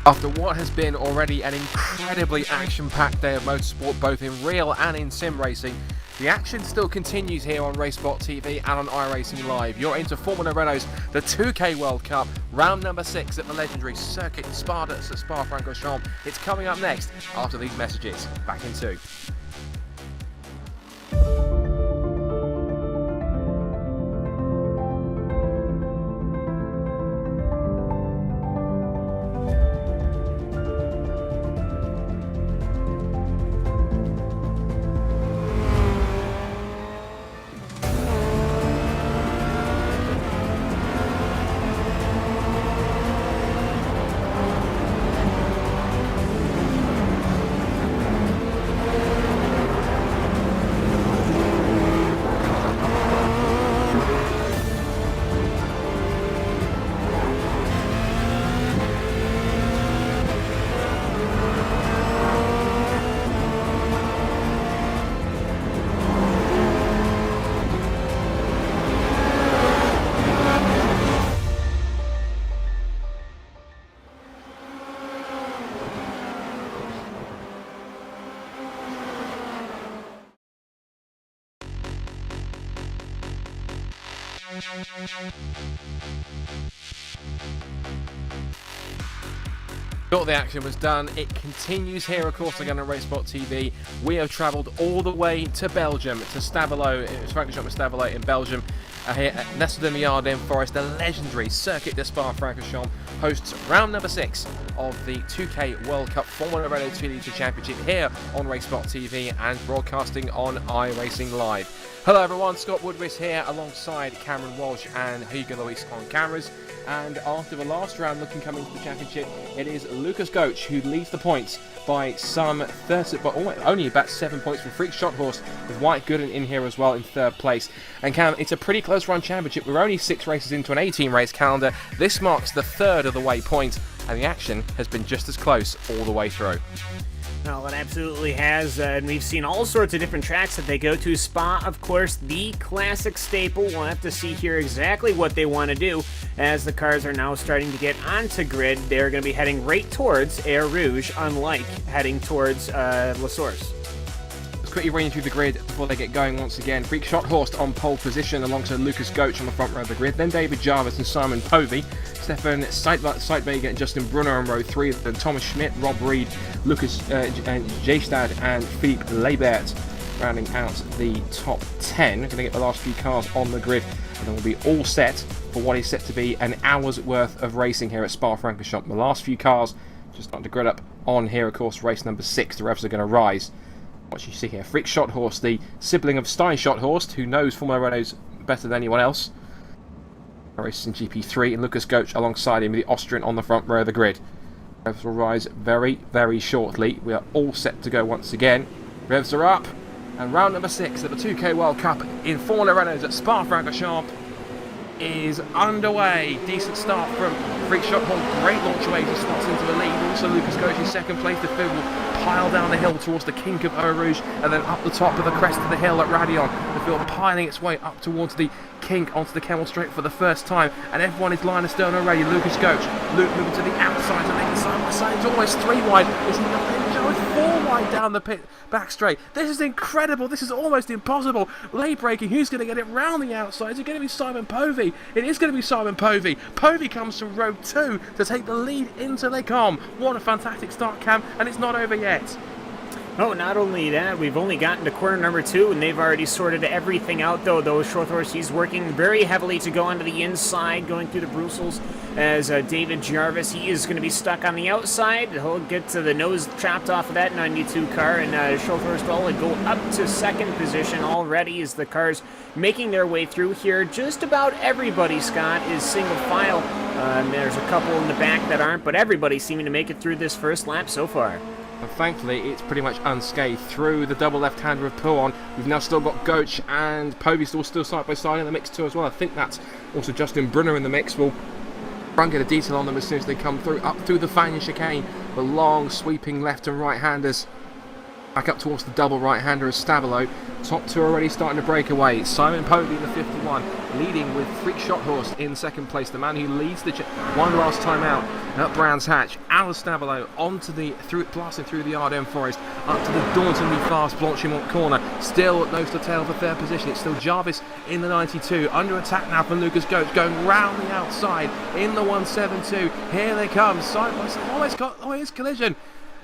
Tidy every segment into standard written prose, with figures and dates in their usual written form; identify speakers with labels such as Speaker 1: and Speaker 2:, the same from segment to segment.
Speaker 1: After what has been already an incredibly action-packed day of motorsport, both in real and in sim racing, the action still continues here on RaceSpotTV and on iRacingLive. You're into Formula Renault's the 2K World Cup, round number 6 at the legendary Circuit Spa at Spa-Francorchamps. It's coming up next after these messages. Back in 2. Thought the action was done. It continues here, of course, again on RaceSpotTV. We have travelled all the way to Belgium, to Stavelot, Francorchamps Stavelot in Belgium. Here at nestled in the Ardennes Forest, the legendary Circuit de Spa-Francorchamps hosts round number 6 of the 2K World Cup Formula Renault 2 Litre Championship here on RaceSpotTV and broadcasting on iRacingLive. Hello everyone, Scott Woodris here alongside Cameron Walsh and Hugo Luis on cameras. And after the last round looking coming to the championship, it is Lucas Goetsch who leads the points by some 30, but only about 7 points from Freak Shot Horse, with White Gooden in here as well in 3rd place. And Cam, it's a pretty close run championship. We're only 6 races into an 18 race calendar. This marks the 3rd of the way point, and the action has been just as close all the way through.
Speaker 2: Well, it absolutely has, and we've seen all sorts of different tracks that they go to. Spa, of course, the classic staple. We'll have to see here exactly what they want to do as the cars are now starting to get onto grid. They're going to be heading right towards Air Rouge, unlike heading towards La Source.
Speaker 1: Quickly running through the grid before they get going once again. Freak Shot Horst on pole position alongside Lucas Goetsch on the front row of the grid. Then David Jarvis and Simon Povey. Stefan Seitberger and Justin Brunner on row 3. Then Thomas Schmidt, Rob Reed, Lucas Jastad and Philippe Lebert rounding out the top 10. We're going to get the last few cars on the grid and then we'll be all set for what is set to be an hour's worth of racing here at Spa-Francorchamps. The last few cars just starting to grid up on here, of course, race number 6. The revs are going to rise. What you see here, Freak Shot Horse, the sibling of Stein Shot Horse, who knows Formula Renault better than anyone else. Races in GP3, and Lucas Goetsch alongside him with the Austrian on the front row of the grid. Revs will rise very, very shortly. We are all set to go once again. Revs are up, and round number 6 of the 2K World Cup in Formula Renault at Spa-Francorchamps is underway. Decent start from Freak Shot Horse. Great launch away as he slots into the lead. Also Lucas Goetsch in 2nd place. The field will pile down the hill towards the kink of Eau Rouge and then up the top of the crest of the hill at Radion. The field piling its way up towards the kink onto the Kemmel Straight for the first time, and everyone is line astern already. Lucas Goetsch, Luke moving to the outside to make it side by side. It's almost 3 wide. It's nothing. It's 4 wide down the back straight. This is incredible. This is almost impossible. Late braking. Who's going to get it round the outside? Is it going to be Simon Povey? It is going to be Simon Povey. Povey comes from row 2 to take the lead into Les Combes. What a fantastic start, Cam, and it's not over yet.
Speaker 2: Oh, not only that, we've only gotten to corner number 2, and they've already sorted everything out, though Short Horse, he's working very heavily to go onto the inside, going through the Brussels, as David Jarvis, he is going to be stuck on the outside. He'll get to the nose chopped off of that 92 car, and Short Horse will go up to 2nd position already as the cars making their way through here. Just about everybody, Scott, is single file. There's a couple in the back that aren't, but everybody's seeming to make it through this first lap so far.
Speaker 1: And thankfully, it's pretty much unscathed through the double left-hander of Pouon. We've now still got Goetsch and Povey still side by side in the mix too as well. I think that's also Justin Brunner in the mix. We'll try and get a detail on them as soon as they come through. Up through the Fagnes chicane, the long sweeping left and right-handers. Back up towards the double right-hander of Stavelot. Top 2 already starting to break away. Simon Povey in the 51. leading with Freak Shot Horse in second place, the man who leads the one last time out at Brands Hatch. Alice Stabilo blasting through the Ardennes Forest up to the dauntingly fast Blanchimont corner, still nose to tail for third position. It's still Jarvis in the 92, under attack now from Lucas Goetz, going round the outside in the 172. Here they come, side by side. It's collision.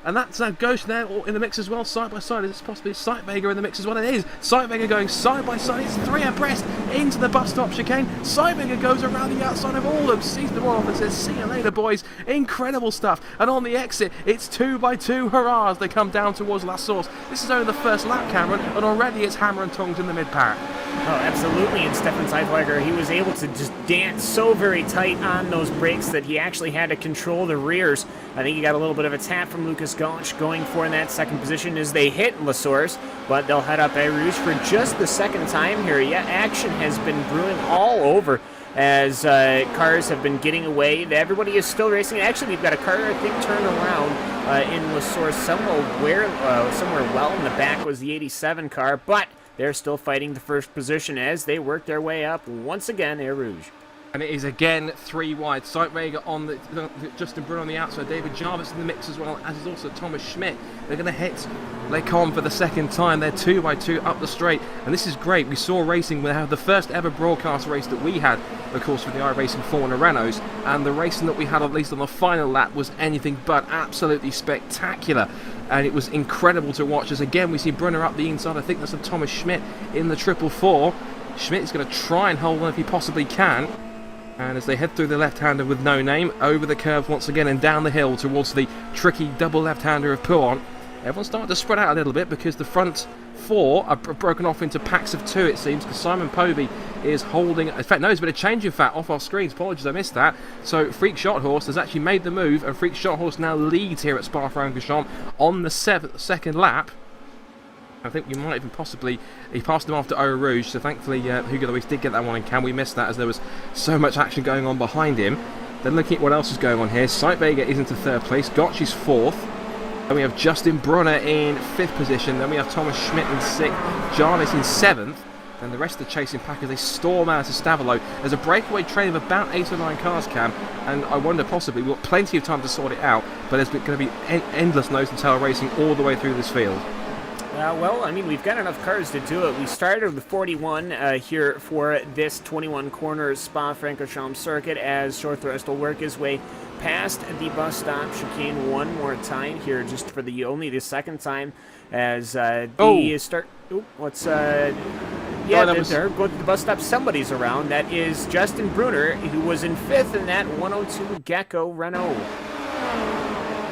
Speaker 1: And that's Ghost now in the mix as well, side by side. Is it possibly Sightvager in the mix as well? It is. Sightvager going side by side. It's 3 abreast into the bus stop chicane. Sightvager goes around the outside of all of them, sees them off and says, "See you later, boys." Incredible stuff. And on the exit, it's 2 by 2 hurrahs. They come down towards La Source. This is only the first lap, Cameron, and already it's hammer and tongs in the mid-pack.
Speaker 2: Oh, absolutely. And Stefan Sightvager, he was able to just dance so very tight on those brakes that he actually had to control the rears. I think he got a little bit of a tap from Lucas Goetz going for in that second position as they hit La Source, but they'll head up Eau Rouge for just the second time here. Yeah, action has been brewing all over as cars have been getting away. Everybody is still racing. Actually, we've got a car, I think, turned around in La Source somewhere well in the back was the 87 car, but they're still fighting the first position as they work their way up once again, Eau Rouge.
Speaker 1: And it is again 3 wide. Sightvager on the Justin Brunner on the outside. David Jarvis in the mix as well, as is also Thomas Schmidt. They're going to hit Lecombe for the second time. They're 2 by 2 up the straight. And this is great. We saw racing. We had the first ever broadcast race that we had, of course, with the iRacing Formula Renaults. And the racing that we had, at least on the final lap, was anything but absolutely spectacular. And it was incredible to watch as again we see Brunner up the inside. I think that's a Thomas Schmidt in the 444. Schmidt is going to try and hold on if he possibly can. And as they head through the left-hander with No Name, over the curve once again and down the hill towards the tricky double left-hander of Pouan, everyone's starting to spread out a little bit because the front 4 are broken off into packs of 2, it seems, because Simon Povey is holding... In fact, no, there's been a change, in fact, off our screens. Apologies, I missed that. So Freak Shot Horse has actually made the move, and Freak Shot Horse now leads here at Spa-Francorchamps on the second lap. I think we might even possibly... He passed him after Eau Rouge, so thankfully Hugo Luis did get that one in Can. We missed that as there was so much action going on behind him. Then looking at what else is going on here, Sightvager is into 3rd place, Gotch is 4th. Then we have Justin Brunner in 5th position, then we have Thomas Schmidt in 6th, Jarvis in 7th. Then the rest of the chasing pack as they storm out to Stavilo. There's a breakaway train of about 8 or 9 cars, Cam, and I wonder possibly, we've got plenty of time to sort it out, but there's going to be endless nose and tail racing all the way through this field.
Speaker 2: Well, I mean, we've got enough cars to do it. We started with 41 here for this 21 corner Spa-Francorchamps circuit as Shorthrust will work his way past the bus stop chicane one more time here, just for only the second time as they're going to the bus stop. Somebody's around. That is Justin Brunner, who was in 5th in that 102 Gecko Renault.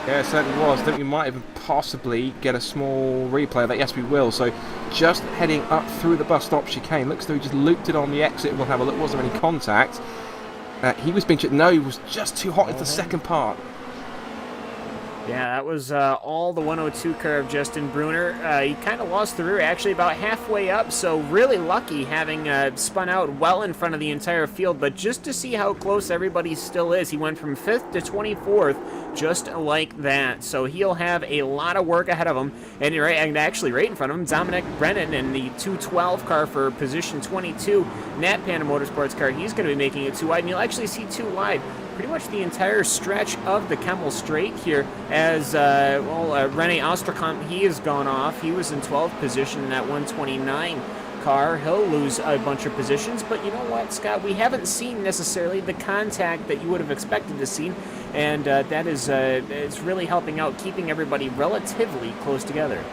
Speaker 1: Yeah, it certainly was. I think we might even possibly get a small replay of that. Yes, we will. So just heading up through the bus stop chicane. Looks as though he just looped it on the exit. We'll have a look. Was there any contact? He was being... No, he was just too hot into the second part.
Speaker 2: Yeah, that was all the 102 car of Justin Brunner. He kind of lost the rear actually about halfway up, so really lucky having spun out well in front of the entire field. But just to see how close everybody still is, he went from 5th to 24th just like that. So he'll have a lot of work ahead of him. And actually right in front of him, Dominic Brennan in the 212 car for position 22. Nat Panda Motorsports car, he's going to be making it 2 wide, and you'll actually see 2 wide pretty much the entire stretch of the Kemmel Straight here as, Rene Osterkamp, he has gone off. He was in 12th position in that 129 car. He'll lose a bunch of positions, but you know what, Scott? We haven't seen necessarily the contact that you would have expected to see, and that is it's really helping out, keeping everybody relatively close together.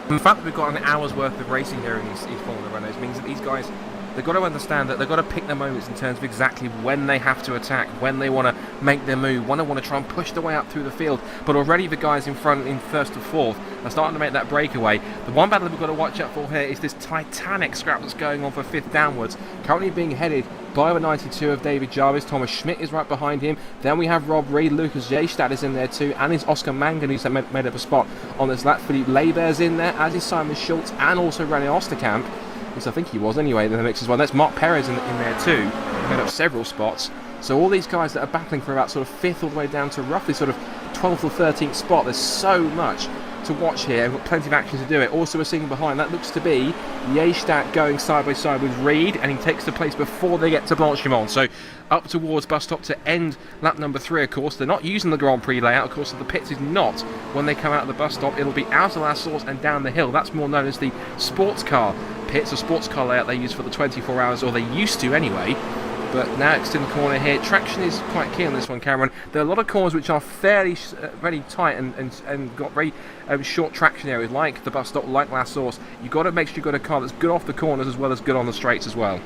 Speaker 1: And the fact that we've got an hour's worth of racing here in these Formula Renaults means that these guys... They've got to understand that they've got to pick their moments in terms of exactly when they have to attack, when they want to make their move, when they want to try and push their way up through the field. But already the guys in front in 1st to 4th are starting to make that breakaway. The one battle that we've got to watch out for here is this titanic scrap that's going on for 5th downwards, currently being headed by the 92 of David Jarvis. Thomas Schmidt is right behind him. Then we have Rob Reed, Lucas Jestad is in there too, and is Oscar Mangan, who's made up a spot on this lap. Philippe Leibert's in there, as is Simon Schultz, and also Rene Osterkamp. Yes, I think he was anyway in the mix as well. That's Mark Perez in there too. Made up several spots. So all these guys that are battling for about sort of 5th all the way down to roughly sort of 12th or 13th spot. There's so much to watch here. We've got plenty of action to do it. Also, we're seeing behind, that looks to be Yestat going side by side with Reed, and he takes the place before they get to Blanchimont. So up towards bus stop to end lap number 3, of course. They're not using the Grand Prix layout, of course. The pits is not when they come out of the bus stop. It'll be out of La Source and down the hill. That's more known as the sports car pits, a sports car layout they use for the 24 hours, or they used to anyway. But now it's in the corner here. Traction is quite key on this one, Cameron. There are a lot of corners which are fairly very tight and got very short traction areas, like the bus stop, like La Source. You've got to make sure you've got a car that's good off the corners as well as good on the straights as well.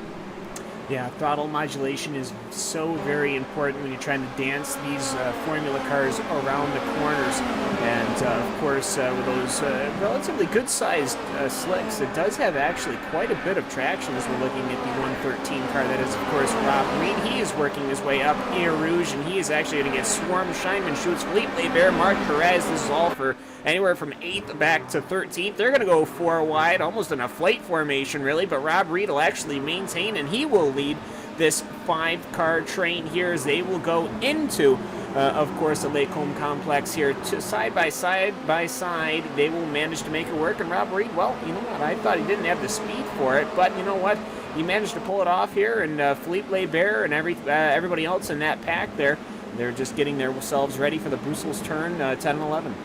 Speaker 2: Yeah, throttle modulation is so very important when you're trying to dance these formula cars around the corners. And, of course, with those relatively good-sized slicks, it does have actually quite a bit of traction as we're looking at the 113 car. That is, of course, Rob Reed. He is working his way up Air Rouge, and he is actually going to get swarmed. Scheinman shoots Philippe Lebert, Marc Perez. This is all for anywhere from 8th back to 13th. They're going to go 4 wide, almost in a flight formation, really, but Rob Reed will actually maintain, and he will lead this 5-car train here as they will go into, of course, the Lake Home complex here. Side by side, they will manage to make it work, and Rob Reed, well, you know what, I thought he didn't have the speed for it, but you know what, he managed to pull it off here, and Philippe Lebert and everybody else in that pack there, they're just getting themselves ready for the Brussels turn 10 and 11.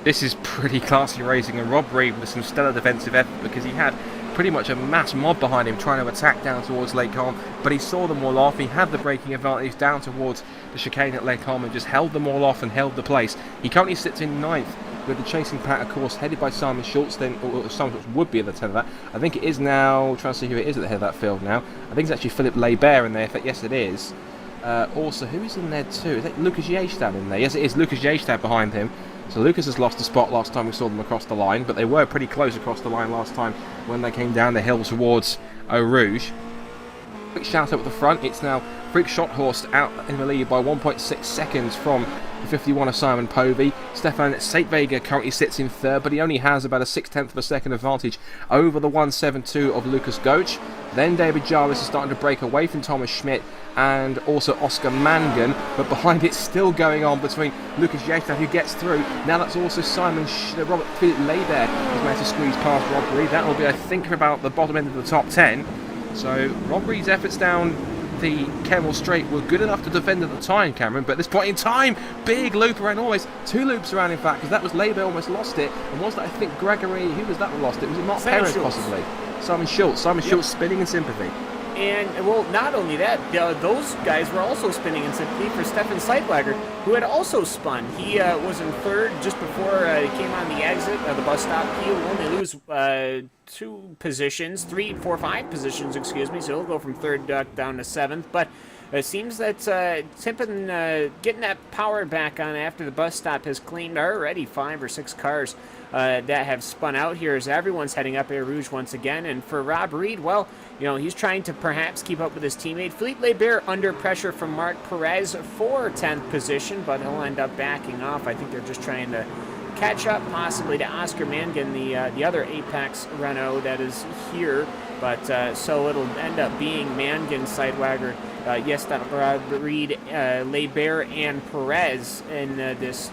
Speaker 1: This is pretty classy racing, and Rob Reed with some stellar defensive effort, because he had pretty much a mass mob behind him trying to attack down towards Lake Holm, but he saw them all off. He had the braking advantage down towards the chicane at Lake Holm and just held them all off and held the place. He currently sits in 9th with the chasing pack, of course, headed by Simon Schultz, then, or Simon Schultz would be at the head of that. I think it is now, trying to see who it is at the head of that field now. I think it's actually Philippe Lebert in there. Yes, it is. Also, who is in there too? Is that Lucas Yestad in there? Yes, it is Lucas Yestad behind him. So Lucas has lost a spot last time we saw them across the line, but they were pretty close across the line last time when they came down the hill towards Eau Rouge. Quick shout out at the front. It's now Freak Schothorst out in the lead by 1.6 seconds from the 51 of Simon Povey. Stefan Saintvega currently sits in 3rd, but he only has about a 0.6 of a second advantage over the 172 of Lucas Goetsch. Then David Jarvis is starting to break away from Thomas Schmidt and also Oscar Mangan, but behind it's still going on between Lucas Yestad, who gets through. Now that's also Robert Philippe Lebert who's managed to squeeze past Rob Reed. That will be, I think, about the bottom end of the top 10. So Rob Reed's efforts down the Kemmel Straight were good enough to defend at the time, Cameron, but at this point in time, big loop around, almost 2 loops around, in fact, because that was Lebert almost lost it, and was that, I think, Gregory, who was that lost it? Was it Mark Perez, possibly? Simon Schultz. Schultz spinning in sympathy. And,
Speaker 2: well, not only that, those guys were also spinning in sympathy for Stefan Seidwager, who had also spun. He was in 3rd just before he came on the exit of the bus stop. He will only lose 2 positions, 3, 4, 5 positions, excuse me, so he'll go from 3rd down to 7th. But it seems that Timpin getting that power back on after the bus stop has claimed already 5 or 6 cars that have spun out here as everyone's heading up Air Rouge once again. And for Rob Reed, well, you know, he's trying to perhaps keep up with his teammate. Philippe Lebert under pressure from Marc Perez for 10th position, but he'll end up backing off. I think they're just trying to catch up possibly to Oscar Mangan, the other Apex Renault that is here. But so it'll end up being Mangan, Seidwager, Reed, Lebert, and Perez in this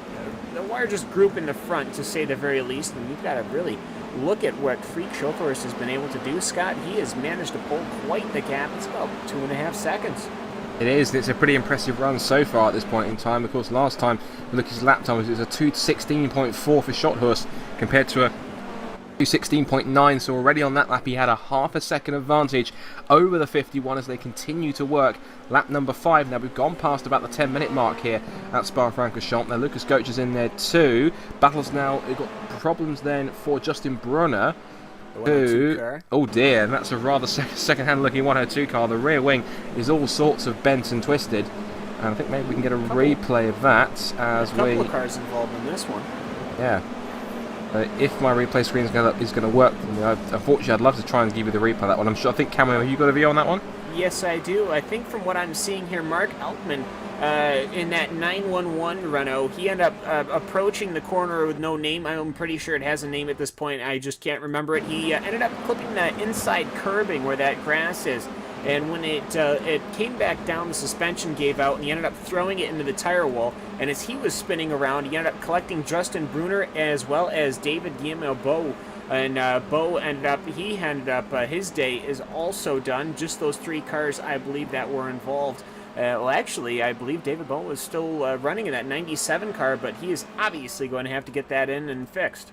Speaker 2: the largest group in the front, to say the very least. And you've got to really look at what Freak Schothorst has been able to do, Scott. He has managed to pull quite the gap. It's about 2.5 seconds.
Speaker 1: It is. It's a pretty impressive run so far at this point in time. Of course, last time we looked at his lap time, it was a 2:16.4 for Schothorst compared to a 2:16.9, so already on that lap he had a half a second advantage over the 51 as they continue to work lap number 5. Now we've gone past about the 10-minute mark here at Spa-Francorchamps. Now Lucas Goetsch is in there too. Battles now, we've got problems then for Justin Brunner, who, oh dear, and that's a rather second-hand looking 102 car. The rear wing is all sorts of bent and twisted, and I think maybe we can get a replay of that as
Speaker 2: a couple of cars involved in this one.
Speaker 1: Yeah. If my replay screen is going to work, unfortunately I'd love to try and give you the replay of that one. I'm sure. I think, Cameron, have you got a view on that one?
Speaker 2: Yes, I do. I think from what I'm seeing here, Mark Altman in that 911 Renault, he ended up approaching the corner with no name. I'm pretty sure it has a name at this point. I just can't remember it. He ended up clipping the inside curbing where that grass is. and when it came back down, the suspension gave out, and he ended up throwing it into the tire wall. And as he was spinning around, he ended up collecting Justin Brunner as well as David Guillemot. And Bo ended up, his day is also done. Just those 3 cars, I believe, that were involved. Well, actually, I believe David Bo was still running in that 97 car, but he is obviously going to have to get that in and fixed.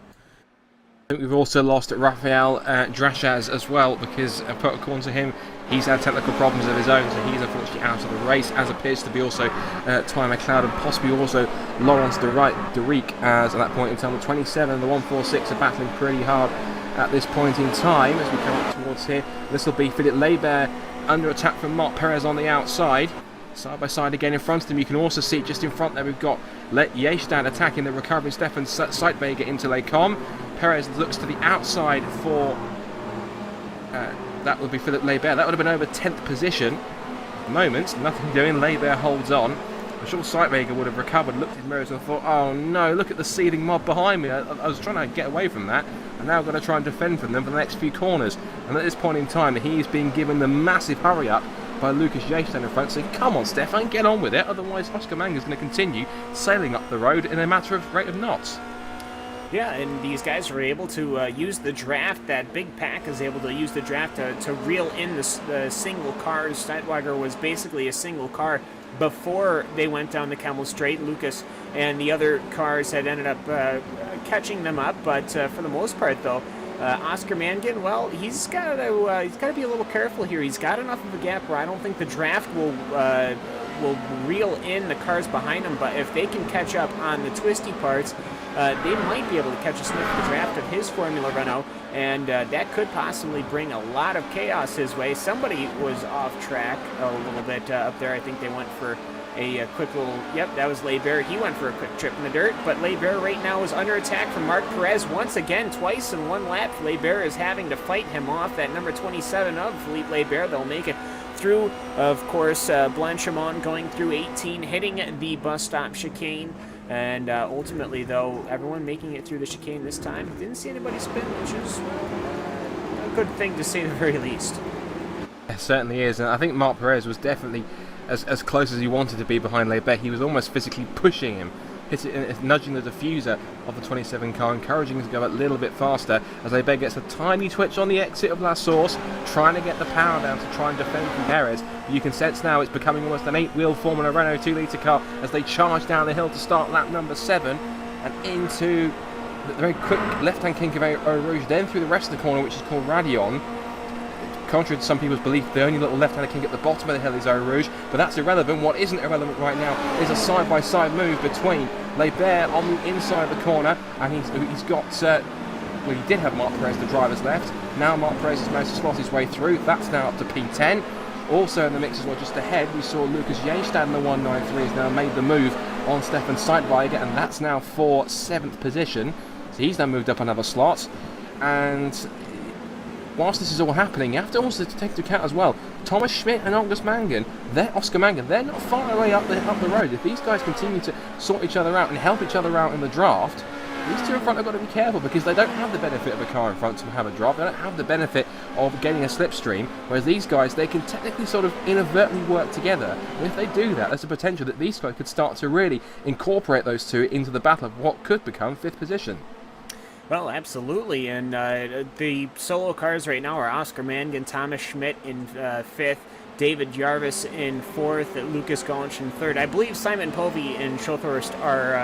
Speaker 1: I think we've also lost Rafael Drashaz as well, because according to him, he's had technical problems of his own, so he's unfortunately out of the race, as appears to be also Ty McLeod, and possibly also Laurence Derrick, as at that point in time the 27 and the 146 are battling pretty hard at this point in time as we come up towards here. This will be Philippe Laibert under attack from Marc Perez on the outside. Side by side again in front of them. You can also see just in front there we've got Yestad attacking the recovering Stefan Seitberger into Lecom. Perez looks to the outside for that would be Philippe Laibert. That would have been over 10th position. At the moment, nothing doing. Laibert holds on. I'm sure Seitberger would have recovered, looked at his mirrors and thought, oh no, look at the seething mob behind me. I was trying to get away from that. I'm now going to try and defend from them for the next few corners. And at this point in time, he's being given the massive hurry up by Lucas Yestad in front, saying, come on Stefan, get on with it, otherwise Oscar Manga is going to continue sailing up the road in a matter of rate of knots.
Speaker 2: Yeah, and these guys were able to use the draft. That big pack is able to use the draft to reel in the single cars. Steinwager was basically a single car before they went down the Kemmel Straight. Lucas and the other cars had ended up catching them up, but for the most part, though, Oscar Mangan, well, he's got to be a little careful here. He's got enough of a gap where I don't think the draft will reel in the cars behind him, but if they can catch up on the twisty parts, they might be able to catch a sniff of the draft of his Formula Renault, and that could possibly bring a lot of chaos his way. Somebody was off track a little bit up there. I think they went for a quick little, yep, that was Laibert. He went for a quick trip in the dirt, but Laibert right now is under attack from Marc Perez once again, twice in one lap. Laibert is having to fight him off. That number 27 of Philippe Laibert, they'll make it through, of course, Blanchimont going through 18, hitting the bus stop chicane. And ultimately, though, everyone making it through the chicane this time. Didn't see anybody spin, which is a good thing to say the very least.
Speaker 1: It certainly is, and I think Marc Perez was definitely as close as he wanted to be behind Laibert. He was almost physically pushing him, nudging the diffuser of the 27 car, encouraging him to go a little bit faster as Laibert gets a tiny twitch on the exit of La Source, trying to get the power down to try and defend from Perez. But you can sense now it's becoming almost an 8-wheel Formula Renault 2-litre car as they charge down the hill to start lap number 7 and into the very quick left-hand kink of Eau Rouge, then through the rest of the corner, which is called Radion. Contrary to some people's belief, the only little left-hand kink at the bottom of the hill is Eau Rouge, but that's irrelevant. What isn't irrelevant right now is a side-by-side move between Laibert on the inside of the corner, and he's got, well, he did have Marc Perez, the driver's left. Now Marc Perez has managed to slot his way through. That's now up to P10. Also in the mix as well, just ahead, we saw Lucas Yestad in the 193 has now made the move on Stefan Seitberger, and that's now for 7th position. So he's now moved up another slot, and whilst this is all happening, you have to also take into account as well, Thomas Schmidt and Oscar Mangan, they're not far away up the road. If these guys continue to sort each other out and help each other out in the draft, these two in front have got to be careful, because they don't have the benefit of a car in front to have a draft. They don't have the benefit of getting a slipstream, whereas these guys, they can technically sort of inadvertently work together. And if they do that, there's a potential that these guys could start to really incorporate those two into the battle of what could become 5th position.
Speaker 2: Well, absolutely, and the solo cars right now are Oscar Mangan, Thomas Schmidt in 5th, David Jarvis in 4th, Lucas Gaunch in 3rd. I believe Simon Povey and Schothorst are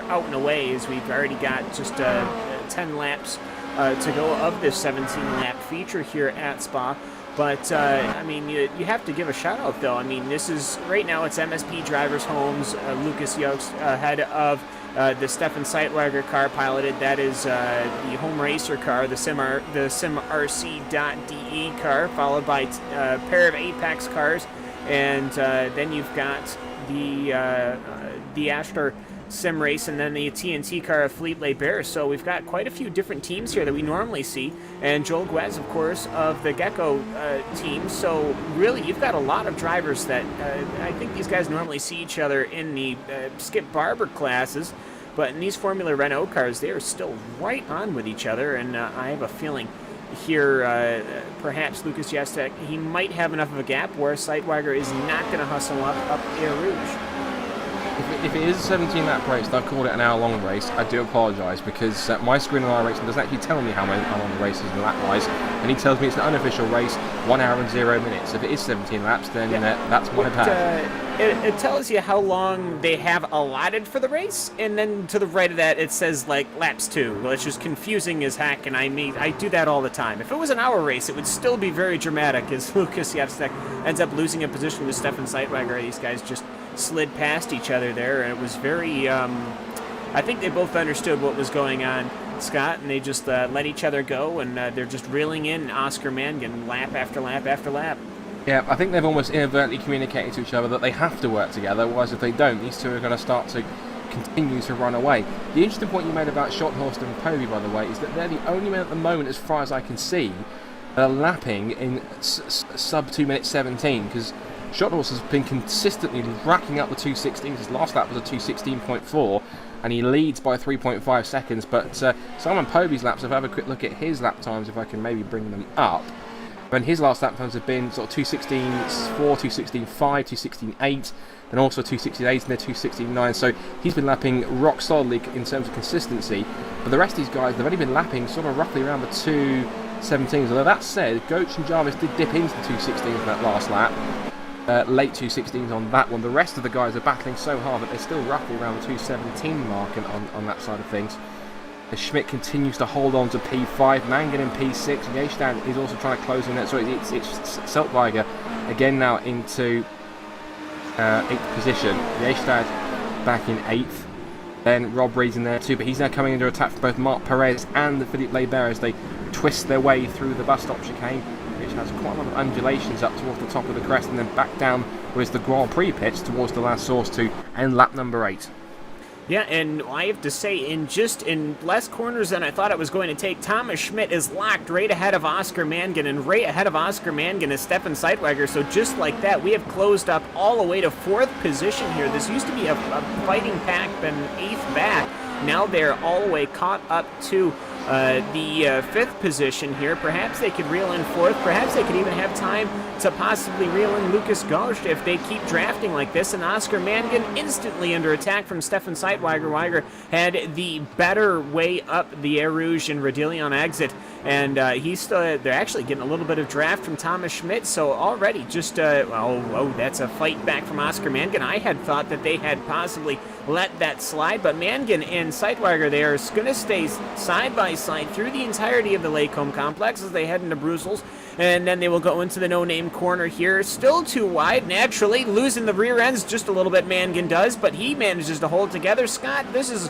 Speaker 2: out and away, as we've already got just 10 laps to go of this 17-lap feature here at Spa. But, I mean, you have to give a shout-out, though. I mean, this is, right now, it's MSP Drivers Homes, Lucas Yost ahead of the Stefan Seitberger car piloted. That is the home racer car, the SimRC.de car, followed by a pair of Apex cars. And then you've got the Ashtar Sim Race, and then the TNT car of Philippe Laibert. So we've got quite a few different teams here that we normally see, and Joel Guez, of course, of the Gecko team. So really, you've got a lot of drivers that I think these guys normally see each other in the Skip Barber classes, but in these Formula Renault cars, they are still right on with each other, and I have a feeling here, perhaps Lucas Jastek, he might have enough of a gap where Sightwagger is not going to hustle up Air Rouge.
Speaker 1: If it is a 17-lap race, and I've called it an hour-long race, I do apologise, because my screen on iRacing doesn't actually tell me how long the race is lap-wise, and he tells me it's an unofficial race, 1 hour and 0 minutes. If it is 17 laps, then that's my bad.
Speaker 2: It tells you how long they have allotted for the race, and then to the right of that it says like laps 2. Well, it's just confusing as heck, and I do that all the time. If it was an hour race, it would still be very dramatic as Lucas Jastek ends up losing a position with Stefan Sightwagger. These guys just slid past each other there, and it was very I think they both understood what was going on, Scott, and they just let each other go, and they're just reeling in Oscar Mangan lap after lap after lap.
Speaker 1: Yeah, I think they've almost inadvertently communicated to each other that they have to work together, otherwise if they don't, these two are going to start to continue to run away. The interesting point you made about Schothorst and Povey, by the way, is that they're the only men at the moment, as far as I can see, that are lapping in sub 2 minutes 17, because Schothorst has been consistently racking up the 2:16. His last lap was a 2:16.4, and he leads by 3.5 seconds. But Simon Povey's laps, if I have a quick look at his lap times, if I can maybe bring them up, and his last lap times have been sort of 2:16.4, 2:16.5, 2:16.8, then also 2:16.8 and then 2:16.9. So he's been lapping rock solidly in terms of consistency. But the rest of these guys, they've only been lapping sort of roughly around the 2:17s. Although that said, Goetsch and Jarvis did dip into the 2:16s in that last lap. Late 2:16s on that one. The rest of the guys are battling so hard that they're still roughly around the 2:17 mark on that side of things. Schmidt continues to hold on to P5, Mangan in P6, Yeastad is also trying to close in that. So it's Seltweiger again now into 8th position. Yeastad back in 8th. Then Rob Reed's in there too, but he's now coming under attack from both Marc Perez and Philippe Leibert as they twist their way through the bus stop chicane, which has quite a lot of undulations up towards the top of the crest, and then back down with the Grand Prix pits towards the last source to end lap number 8.
Speaker 2: Yeah, and I have to say, in less corners than I thought it was going to take, Thomas Schmidt is locked right ahead of Oscar Mangan, and right ahead of Oscar Mangan is Stefan Sightwagger. So just like that, we have closed up all the way to 4th position here. This used to be a fighting pack, been 8th back. Now they're all the way caught up to the 5th position here. Perhaps they could reel in 4th. Perhaps they could even have time to possibly reel in Lucas Gauche if they keep drafting like this. And Oscar Mangan instantly under attack from Stefan Sightwagger. Weiger had the better way up the Air Rouge and Radillion exit. And they're actually getting a little bit of draft from Thomas Schmidt. So already just, that's a fight back from Oscar Mangan. I had thought that they had possibly let that slide, but Mangan and Sightwagger, they are going to stay side by side through the entirety of the Lacombe complex as they head into Brussels, and then they will go into the no-name corner here. Still too wide, naturally, losing the rear ends just a little bit, Mangan does, but he manages to hold together. Scott, this is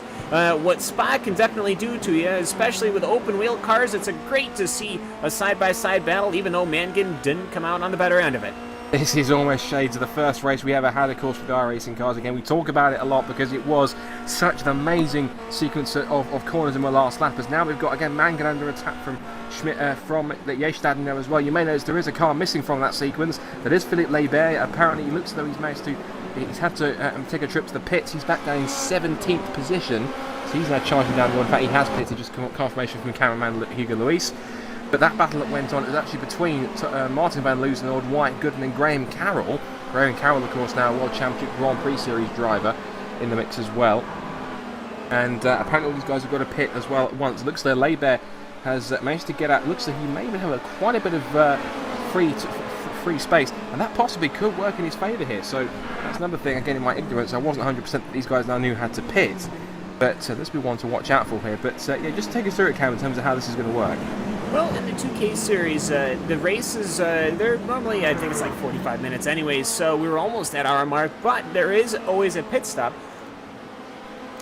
Speaker 2: what Spa can definitely do to you, especially with open-wheel cars. It's great to see a side-by-side battle, even though Mangan didn't come out on the better end of it.
Speaker 1: This is almost shades of the first race we ever had, of course, with iRacing cars. Again, we talk about it a lot because it was such an amazing sequence of corners in the last lap. As now we've got, again, Mangan under attack from Schmidt, from Yeastad in there as well. You may notice there is a car missing from that sequence. That is Philippe Leibert. Apparently, it looks as though he's had to take a trip to the pits. He's back down in 17th position. So he's now charging down the road. In fact, he has pitted, just confirmation from cameraman Hugo Luis. But that battle that went on, it was actually between Martin van Loozenord, White Gooden and Graham Carroll. Graham Carroll, of course, now a World Championship Grand Prix Series driver in the mix as well. And apparently all these guys have got a pit as well at once. It looks like Leibert has managed to get out. It looks like he may even have quite a bit of free space. And that possibly could work in his favour here. So that's another thing, again, in my ignorance. I wasn't 100% that these guys now knew how to pit. But this will be one to watch out for here. But yeah, just take us through it, Cam, in terms of how this is going to work.
Speaker 2: Well, in the 2K series, the races, they're normally, I think it's like 45 minutes anyways, so we were almost at our mark, but there is always a pit stop.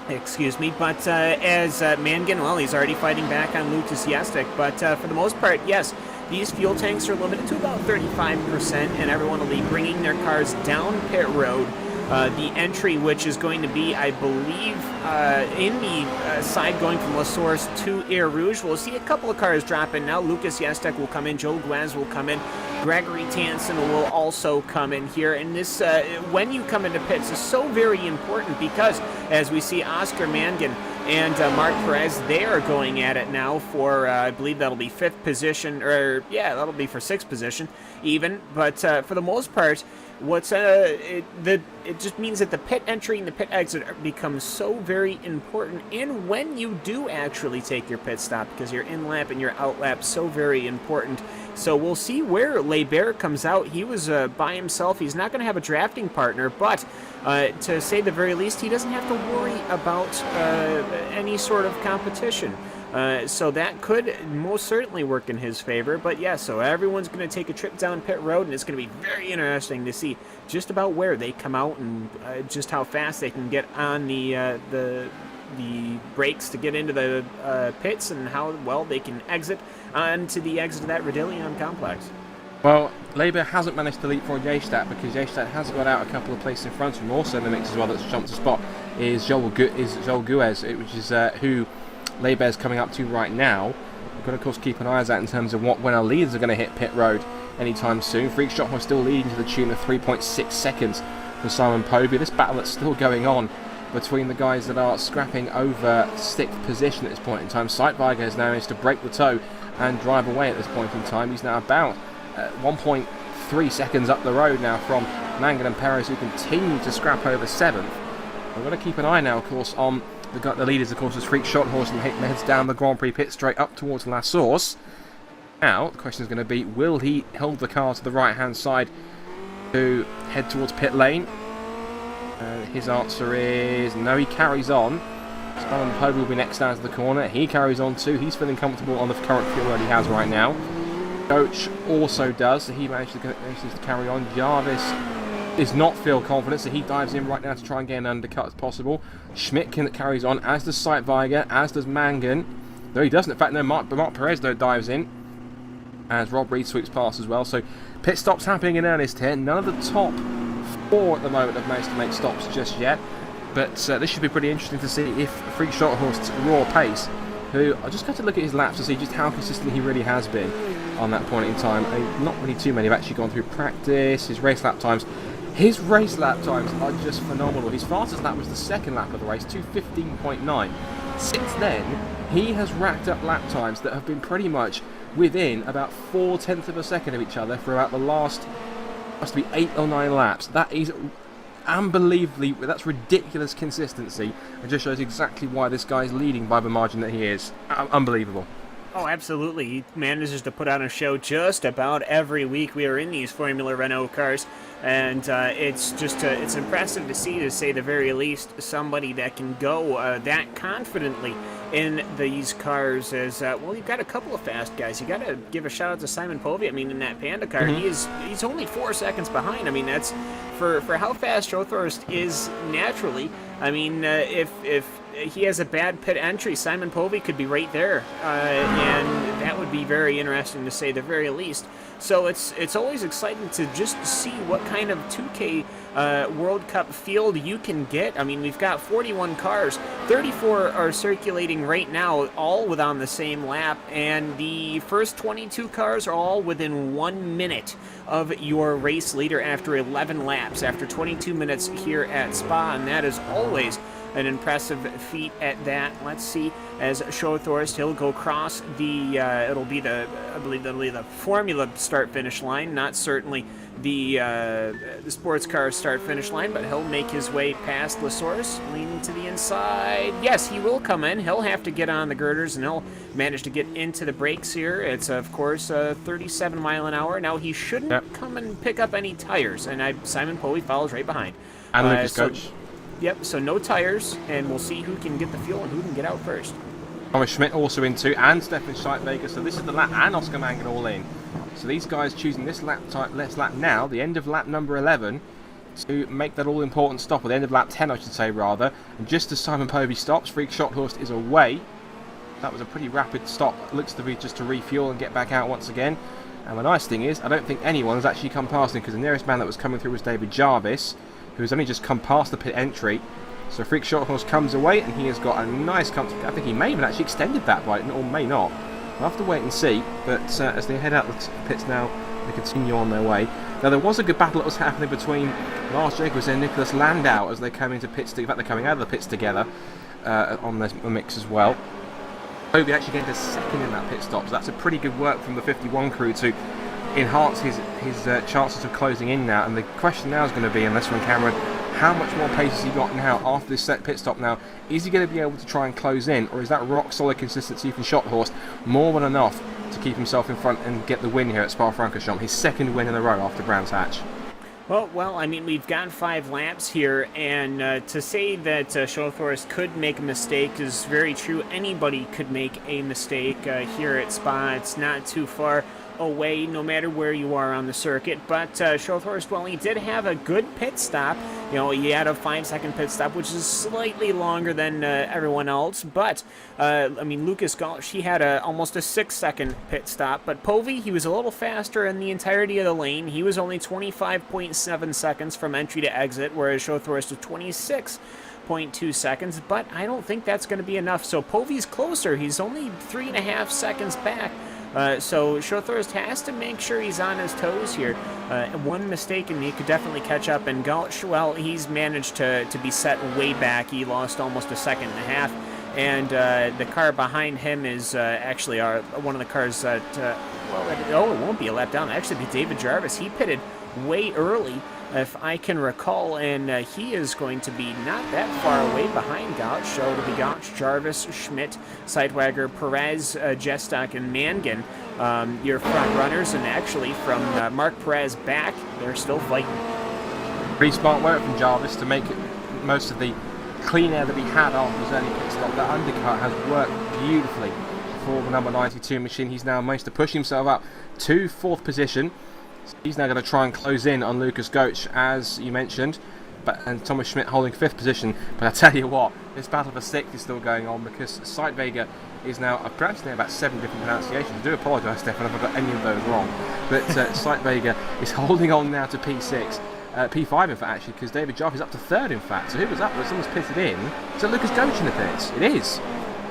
Speaker 2: Excuse me, but as Mangan, well, he's already fighting back on Lucas Jastek, but for the most part, yes, these fuel tanks are limited to about 35%, and everyone will be bringing their cars down pit road. The entry, which is going to be, I believe, in the side going from La Source to Air Rouge. We'll see a couple of cars drop in now. Lucas Jastek will come in, Joe Guaz will come in, Gregory Tansen will also come in here. And this, when you come into pits, is so very important because, as we see Oscar Mangan and Mark Perez. They are going at it now for, I believe that'll be 5th position, or yeah, that'll be for 6th position even. But for the most part, it just means that the pit entry and the pit exit becomes so very important in when you do actually take your pit stop, because your in lap and your out lap so very important. So we'll see where Lebert comes out. He was by himself. He's not going to have a drafting partner, but to say the very least, he doesn't have to worry about any sort of competition. So that could most certainly work in his favor. But yeah, so everyone's going to take a trip down pit road, and it's going to be very interesting to see just about where they come out and just how fast they can get on the brakes to get into the pits, and how well they can exit onto the exit of that Rodillion complex.
Speaker 1: Well, Labour hasn't managed to leapfrog Yestadt, because Yestadt has got out a couple of places in front of him. Also in the mix as well, that's jumped a spot, is Joel Guez, which is who Labour is coming up to right now. We've got to, of course, keep an eye on that in terms of when our leaders are going to hit pit road anytime soon. Freak Shot was still leading to the tune of 3.6 seconds for Simon Povey. This battle that's still going on between the guys that are scrapping over 6th position at this point in time. Sightweiger has now managed to break the toe and drive away at this point in time. He's now about 1.3 seconds up the road now from Mangan and Perez, who continue to scrap over 7th. We've got to keep an eye now, of course, on the leaders, of course, is Freak Shot Horse, and heads down the Grand Prix pit straight up towards La Source. Now, the question is going to be, will he hold the car to the right-hand side to head towards pit lane? His answer is no, he carries on. Simon Povey will be next down to the corner. He carries on too. He's feeling comfortable on the current fuel that he has right now. Coach also does, so he manages to carry on. Jarvis does not feel confident, so he dives in right now to try and get an undercut as possible. Schmidt carries on, as does Sightweiger, as does Mangan. No, he doesn't. In fact, no, Mark Perez though dives in, as Rob Reed sweeps past as well. So pit stops happening in earnest here. None of the top 4 at the moment have managed to make stops just yet, but this should be pretty interesting to see if Freak Shot Horse's raw pace, who I just got to look at his laps to see just how consistent he really has been on that point in time. Not really too many have actually gone through practice. His race lap times are just phenomenal. His fastest lap was the 2nd lap of the race, 2:15.9. Since then, he has racked up lap times that have been pretty much within about 0.4 of a second of each other for about the last, must be 8 or 9 laps. That is unbelievably, that's ridiculous consistency, and just shows exactly why this guy is leading by the margin that he is. Unbelievable.
Speaker 2: Oh, absolutely. He manages to put on a show just about every week we are in these Formula Renault cars. And it's just it's impressive to see, to say the very least, somebody that can go that confidently in these cars. As well, you've got a couple of fast guys. You got to give a shout out to Simon Povey. I mean, in that Panda car, he's only 4 seconds behind. I mean, that's for how fast Shothorst is naturally. I mean, if he has a bad pit entry, Simon Povey could be right there, and that would be very interesting to say the very least. So it's always exciting to just see what kind of 2K World Cup field you can get. I mean, we've got 41 cars, 34 are circulating right now, all within the same lap, and the first 22 cars are all within 1 minute of your race leader after 11 laps, after 22 minutes here at Spa, and that is always an impressive feat at that. Let's see, as Shothorst, he'll go across the, it'll be the, I believe that'll be the Formula start-finish line, not certainly the sports car start-finish line, but he'll make his way past La Source, leaning to the inside. Yes, he will come in. He'll have to get on the girders, and he'll manage to get into the brakes here. It's, of course, 37 mile an hour. Now, he shouldn't come and pick up any tires, and Simon Povey follows right behind.
Speaker 1: And Lucas Coach.
Speaker 2: Yep, so no tires, and we'll see who can get the fuel and who can get out first.
Speaker 1: Thomas Schmidt also in too, and Stefan Sightweiger. So this is the lap, and Oscar Mangan all in. So these guys choosing this lap now, the end of lap number 11, to make that all-important stop, or the end of lap 10, I should say, rather. And just as Simon Povey stops, Freak Shothorst is away. That was a pretty rapid stop. It looks to be just to refuel and get back out once again. And the nice thing is, I don't think anyone has actually come past him, because the nearest man that was coming through was David Jarvis, who's only just come past the pit entry. So Freak Shothorst comes away, and he has got a nice comfort. I think he may have actually extended that by, or may not. We'll have to wait and see. But as they head out the pits now, they continue on their way. Now, there was a good battle that was happening between Lars Jacobs and Nicholas Landau as they come into pits. In fact, they're coming out of the pits together. on the mix as well. Povey actually gained a second in that pit stop, so that's a pretty good work from the 51 crew to enhance his chances of closing in now. And the question now is going to be, on this one, Cameron, how much more pace has he got now after this set pit stop now? Is he going to be able to try and close in, or is that rock solid consistency from Schothorst more than enough to keep himself in front and get the win here at Spa-Francorchamps, his second win in a row after Brands Hatch?
Speaker 2: Well, I mean, we've got 5 laps here, and to say that Schothorst could make a mistake is very true. Anybody could make a mistake here at Spa. It's not too far away, no matter where you are on the circuit. But Schothorst, well, he did have a good pit stop. You know, he had a 5-second pit stop, which is slightly longer than everyone else. But, I mean, Lucas Gulch, he had almost a 6-second pit stop. But Povey, he was a little faster in the entirety of the lane. He was only 25.7 seconds from entry to exit, whereas Schothorst was 26.2 seconds. But I don't think that's going to be enough. So Povey's closer. He's only 3.5 seconds back. So Schothorst has to make sure he's on his toes here. One mistake and he could definitely catch up. And Gulch, well, he's managed to be set way back. He lost almost a second and a half. And the car behind him is actually one of the cars that, well, it won't be a lap down. Actually, be David Jarvis. He pitted way early, if I can recall, and he is going to be not that far away behind Gulch. So it'll be Gulch, Jarvis, Schmidt, Sightwagger, Perez, Jestock, and Mangan, your front runners. And actually, from Mark Perez back, they're still fighting.
Speaker 1: Pretty smart work from Jarvis to make most of the clean air that he had after his early pit stop. That undercut has worked beautifully for the number 92 machine. He's now managed to push himself up to 4th position. He's now going to try and close in on Lucas Gulch, as you mentioned, and Thomas Schmidt holding 5th position. But I tell you what, this battle for 6th is still going on, because Sightwagger is now, I'm pronouncing about 7 different pronunciations. I do apologise, Stefan, if I got any of those wrong. But Sightwagger is holding on now to P6. P5 in fact, actually, because David Jarvis is up to 3rd in fact. So who was up? Well, someone's pitted in. So Lucas Gulch in the pits. It is.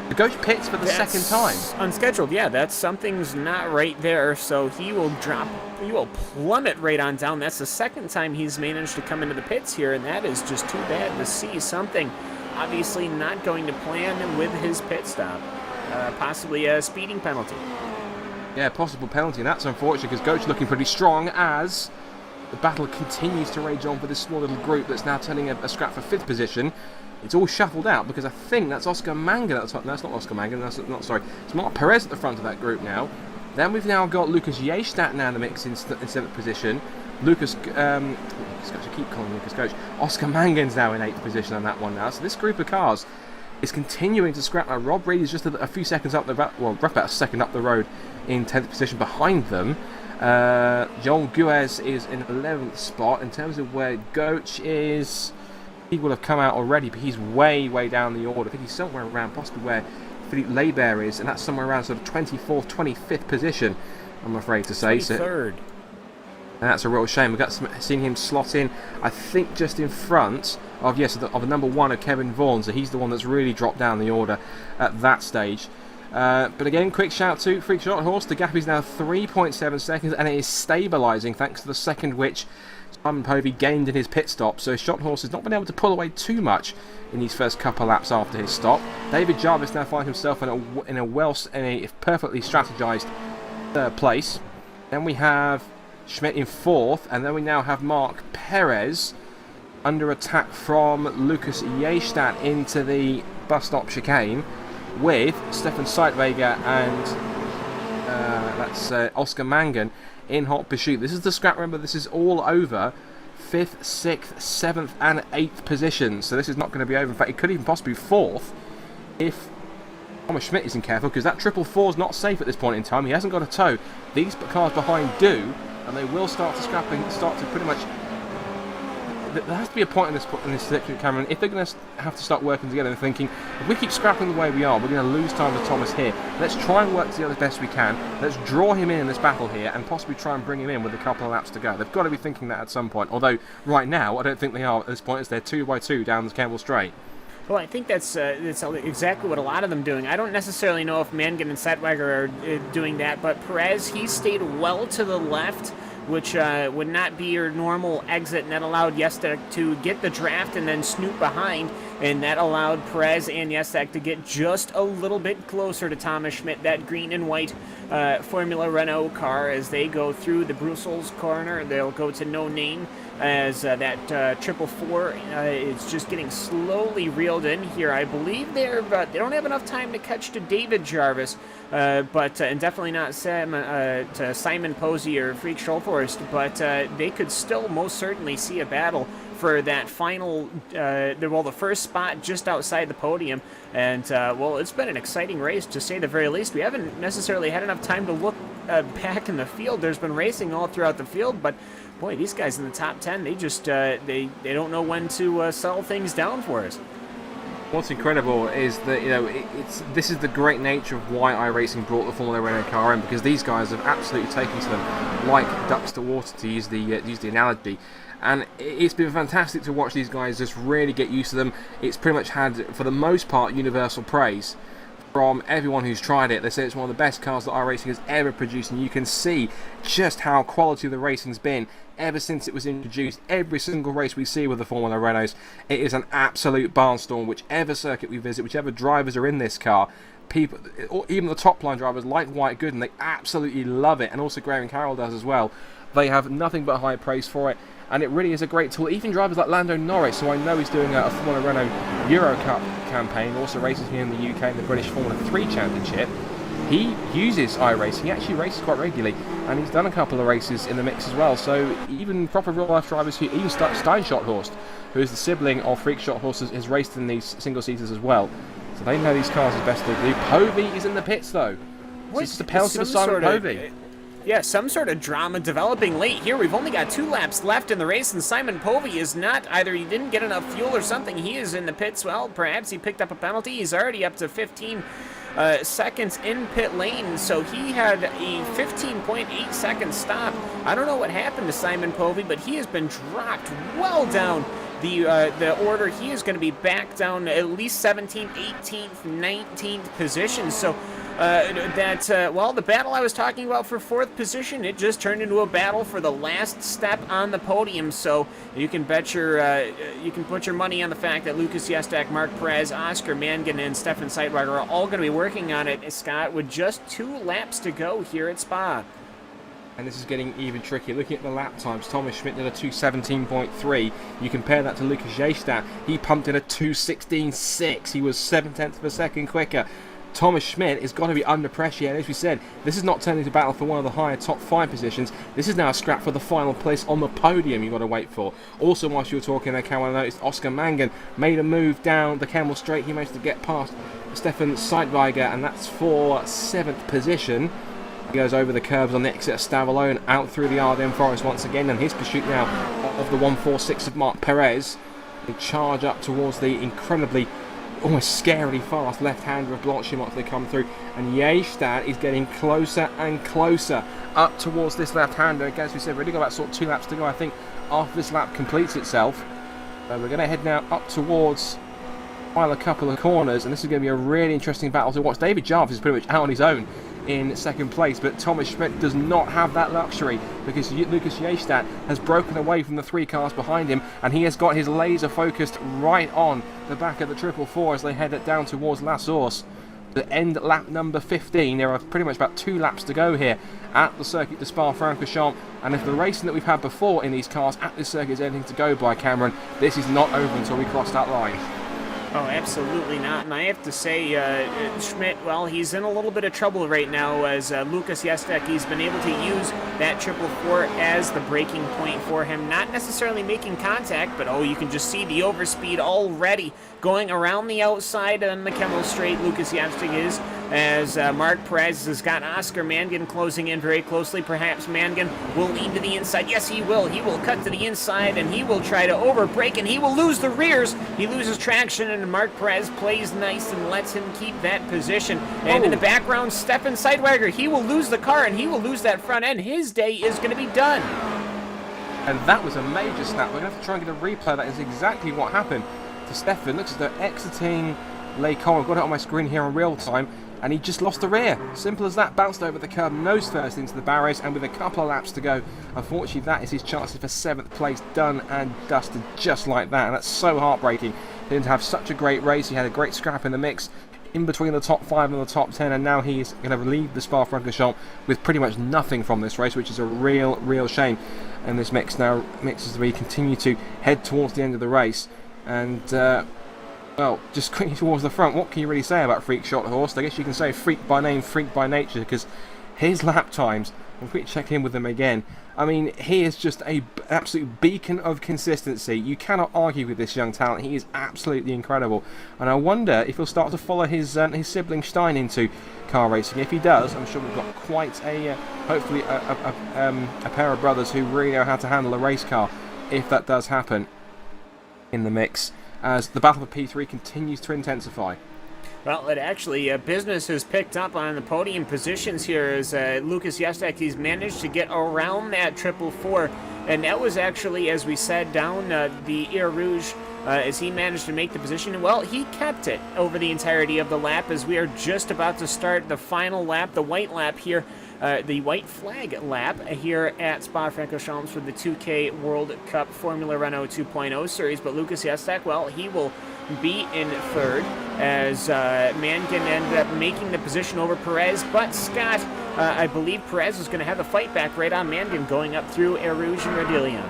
Speaker 1: The Gulch pits for the second time.
Speaker 2: Unscheduled, yeah, that's something's not right there. So he will plummet right on down. That's the second time he's managed to come into the pits here, and that is just too bad to see. Something obviously not going to plan with his pit stop. Possibly a speeding penalty.
Speaker 1: Yeah, possible penalty, and that's unfortunate because Gulch looking pretty strong as the battle continues to rage on for this small little group that's now turning a scrap for 5th position. It's all shuffled out because I think that's Oscar Mangan. That's not Oscar Mangan. It's Mark Perez at the front of that group now. Then we've now got Lucas Yestadt now in the mix in 7th position. I keep calling Lucas Gulch. Oscar Mangan's now in 8th position on that one now. So this group of cars is continuing to scrap. Now Rob Reed is just a few seconds up roughly about a second up the road in 10th position behind them. Joel Guez is in 11th spot. In terms of where Gulch is, he will have come out already, but he's way down the order. I think he's somewhere around possibly where Philippe Leibert is, and that's somewhere around sort of 24th, 25th position, I'm afraid to say.
Speaker 2: 23rd.
Speaker 1: And that's a real shame. We've seen him slot in, I think, just in front of the number 1 of Kevin Vaughan. So he's the one that's really dropped down the order at that stage. But again, quick shout to Freak Schothorst. The gap is now 3.7 seconds, and it is stabilising thanks to the second which Simon Povey gained in his pit stop. So Schothorst has not been able to pull away too much in these first couple of laps after his stop. David Jarvis now finds himself in a perfectly strategised 3rd place. Then we have Schmidt in 4th, and then we now have Mark Perez under attack from Lucas Yestadt into the bus stop chicane, with Stefan Sightwagger and that's Oscar Mangan in hot pursuit. This is the scrap. Remember, this is all over 5th, 6th, 7th and 8th positions. So this is not going to be over. In fact, it could even possibly be 4th if Thomas Schmidt isn't careful, because that 444 is not safe at this point in time. He hasn't got a tow. These cars behind do, and they will start to scrap and start to pretty much... There has to be a point in this section, Cameron, if they're going to have to start working together and thinking, if we keep scrapping the way we are, we're going to lose time to Thomas here. Let's try and work together as best we can. Let's draw him in this battle here and possibly try and bring him in with a couple of laps to go. They've got to be thinking that at some point, although right now I don't think they are at this point, as they're 2 by 2 down the Campbell Straight.
Speaker 2: Well, I think that's exactly what a lot of them doing. I don't necessarily know if Mangan and Sightwagger are doing that, but Perez, he stayed well to the left, which would not be your normal exit, and that allowed Yestack to get the draft and then snoop behind. and that allowed Perez and Yestek to get just a little bit closer to Thomas Schmidt, that green and white Formula Renault car, as they go through the Brussels corner. They'll go to no name as that 444 is just getting slowly reeled in here. I believe they don't have enough time to catch to David Jarvis, and definitely not to Simon Posey or Freak Schulthorst, but they could still most certainly see a battle for that final, the first spot just outside the podium. And, well, it's been an exciting race, to say the very least. We haven't necessarily had enough time to look back in the field. There's been racing all throughout the field, but, boy, these guys in the top 10, they just, they don't know when to settle things down for us.
Speaker 1: What's incredible is that, you know, this is the great nature of why iRacing brought the Formula Renault car in, because these guys have absolutely taken to them like ducks to water, to use the analogy. And it's been fantastic to watch these guys just really get used to them. It's pretty much had, for the most part, universal praise from everyone who's tried it. They say it's one of the best cars that iRacing has ever produced, and you can see just how quality the racing's been ever since it was introduced. Every single race we see with the Formula Renaults, it is an absolute barnstorm. Whichever circuit we visit, whichever drivers are in this car, people, even the top line drivers like White Gooden, they absolutely love it, and also Graham Carroll does as well. They have nothing but high praise for it, and it really is a great tool. Even drivers like Lando Norris, who I know is doing a Formula Renault Euro Cup campaign, also races here in the UK in the British Formula 3 Championship. He uses iRacing. He actually races quite regularly, and he's done a couple of races in the mix as well. So even proper real-life drivers, who even Stein Schotthorst, who is the sibling of Freak Schotthorst, has raced in these single-seaters as well. So they know these cars as best they do. Povey is in the pits, though. It's just a penalty for Simon Povey.
Speaker 2: Yeah, some sort of drama developing late here. We've only got 2 laps left in the race, and Simon Povey is not, either he didn't get enough fuel or something. He is in the pits. Well, perhaps he picked up a penalty. He's already up to 15 seconds in pit lane, so he had a 15.8 second stop. I don't know what happened to Simon Povey, but he has been dropped well down the order. He is going to be back down at least 17th, 18th, 19th position. So well, the battle I was talking about for 4th position, it just turned into a battle for the last step on the podium. So you can bet you can put your money on the fact that Lucas Yestek, Mark Perez, Oscar Mangan, and Stefan Seidwager are all going to be working on it, Scott, with just 2 laps to go here at Spa.
Speaker 1: And this is getting even trickier. Looking at the lap times, Thomas Schmidt did a 2:17.3. You compare that to Lucas Yestek, he pumped in a 2:16.6. He was 7/10 of a second quicker. Thomas Schmidt is going to be under pressure, and as we said, this is not turning into battle for one of the higher top 5 positions. This is now a scrap for the final place on the podium you've got to wait for. Also, whilst you were talking there, Cam, I noticed Oscar Mangan made a move down the Kemmel Straight. He managed to get past Stefan Seidwager, and that's for 7th position. He goes over the curbs on the exit of Stavelone, out through the Ardennes Forest once again, and his pursuit now of the 146 of Mark Perez. They charge up towards the incredibly, almost scarily fast left-hander of Blanchimont as they come through, and Yestad is getting closer and closer up towards this left-hander. As we said, we've only got about sort of 2 laps to go, I think, after this lap completes itself. We're going to head now up towards a couple of corners, and this is going to be a really interesting battle to watch. David Jarvis is pretty much out on his own in 2nd place, but Thomas Schmidt does not have that luxury, because Lucas Yestad has broken away from the 3 cars behind him, and he has got his laser focused right on the back of the 444 as they head it down towards La Source. The end lap number 15. There are pretty much about 2 laps to go here at the Circuit de Spa-Francorchamps, and if the racing that we've had before in these cars at this circuit is anything to go by, Cameron, this is not over until we cross that line.
Speaker 2: Oh, absolutely not. And I have to say, Schmidt, well, he's in a little bit of trouble right now, as Lucas Yestek, he's been able to use that 444 as the braking point for him. Not necessarily making contact, but, oh, you can just see the overspeed already going around the outside on the Kemmel Straight. Lucas Yestek is, as Mark Perez has got Oscar Mangan closing in very closely. Perhaps Mangan will lean to the inside. Yes, he will. He will cut to the inside, and he will try to overbrake, and he will lose the rears. He loses traction, and Mark Perez plays nice and lets him keep that position. And in the background, Stefan Seidwager, he will lose the car, and he will lose that front end. His day is going to be done.
Speaker 1: And that was a major snap. We're going to have to try and get a replay. That is exactly what happened to Stefan. Looks as though exiting Les Cons. I've got it on my screen here in real time. and he just lost the rear. Simple as that. Bounced over the curb, nose first into the barriers, and with a couple of laps to go, unfortunately that is his chances for 7th place done and dusted just like that, and that's so heartbreaking. He didn't have such a great race. He had a great scrap in the mix in between the top 5 and the top 10, and now he's going to leave the Spa-Francorchamps with pretty much nothing from this race, which is a real shame. And this mix as we continue to head towards the end of the race. And well, just quickly towards the front, what can you really say about Freak Shot Horse? I guess you can say freak by name, freak by nature, because his lap times, and quick check in with them again, I mean, he is just an absolute beacon of consistency. You cannot argue with this young talent. He is absolutely incredible. And I wonder if he'll start to follow his sibling Stein into car racing. If he does, I'm sure we've got quite a, hopefully, a pair of brothers who really know how to handle a race car, if that does happen in the mix, as the battle for P3 continues to intensify.
Speaker 2: Well, it actually, business has picked up on the podium positions here as Lucas Yestek, he's managed to get around that 444, and that was actually, as we said, down the Air Rouge, as he managed to make the position. Well, he kept it over the entirety of the lap as we are just about to start the final lap, the white lap here, the white flag lap here at Spa-Francorchamps for the 2K World Cup Formula Renault 2.0 series, but Lucas Yestek, well, he will be in third as Mangan ended up making the position over Perez, but Scott, I believe Perez is going to have the fight back right on Mangan going up through Air Rouge and Rodillion.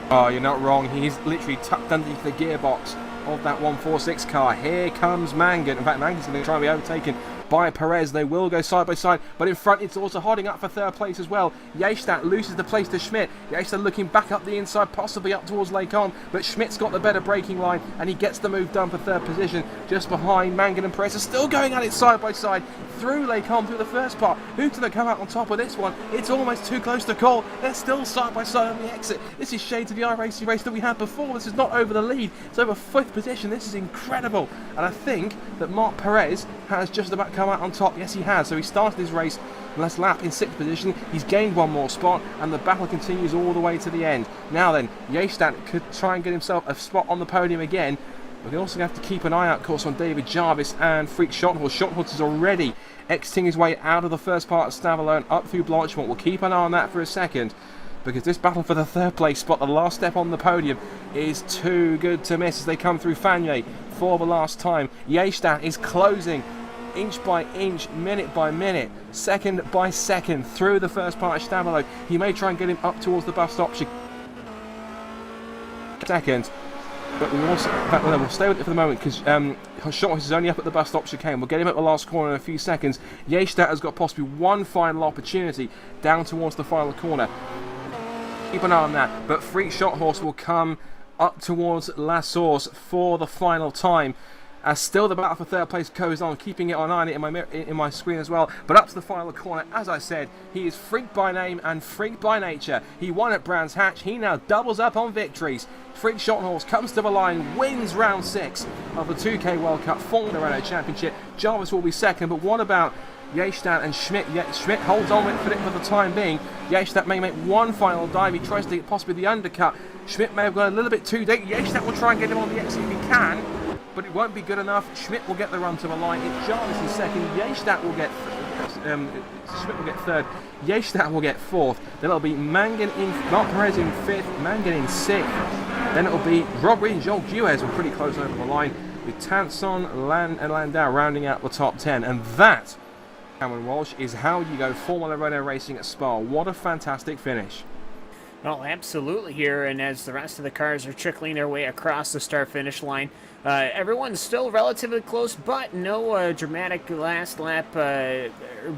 Speaker 1: Oh, you're not wrong. He's literally tucked underneath the gearbox of that 146 car. Here comes Mangan. In fact, Mangan's going to try and be overtaken by Perez. They will go side by side, but in front it's also holding up for 3rd place as well. Yestat loses the place to Schmidt. Yestat looking back up the inside, possibly up towards Lecon, but Schmidt's got the better braking line and he gets the move done for 3rd position just behind Mangan, and Perez are still going at it side by side through Lecon through the first part. Who's going to come out on top of this one? It's almost too close to call. They're still side by side on the exit. This is shades of the iRacing race that we had before. This is not over the lead. It's over 5th position. This is incredible, and I think that Marc Perez has just about come out on top. Yes, he has. So he started his race last lap in 6th position. He's gained one more spot, and the battle continues all the way to the end. Now then, Yestat could try and get himself a spot on the podium again, but they also have to keep an eye out, of course, on David Jarvis and Freak Shot Horse. Shot Horse is already exiting his way out of the first part of Stavelot and up through Blanchemont. We'll keep an eye on that for a second, because this battle for the 3rd place spot, the last step on the podium, is too good to miss as they come through Fagnier for the last time. Yestat is closing inch by inch, minute by minute, second by second through the first part of Stavelot. He may try and get him up towards the bus stop second, but we also, in fact, we'll stay with it for the moment because Shot is only up at the bus stop chicane. We'll get him at the last corner in a few seconds. Yestat has got possibly one final opportunity down towards the final corner. Keep an eye on that, but Freak Shot Horse will come up towards La Source for the final time. As still the battle for 3rd place goes on, keeping it on eye in my screen as well. But up to the final corner, as I said, he is freak by name and freak by nature. He won at Brands Hatch. He now doubles up on victories. Freak Shot Horse comes to the line, wins round 6 of the 2K World Cup Formula Renault Championship. Jarvis will be second, but what about Yestat and Schmidt? Schmidt holds on with it for the time being. Yestat may make one final dive. He tries to get possibly the undercut. Schmidt may have gone a little bit too deep. Yestat will try and get him on the exit if he can, but it won't be good enough. Schmidt will get the run to the line. It's Jarvis in second. Yestat will get Schmidt will get 3rd. Yestat will get 4th. Then it'll be Mangan in, Marc Perez in 5th, Mangan in 6th. Then it'll be Robert and Jean Guez were pretty close over the line, with Tanson and Landau rounding out the top 10. And that, Cameron Walsh, is how you go Formula Renault racing at Spa. What a fantastic finish.
Speaker 2: Well, absolutely here, and as the rest of the cars are trickling their way across the start-finish line, everyone's still relatively close, but no dramatic last lap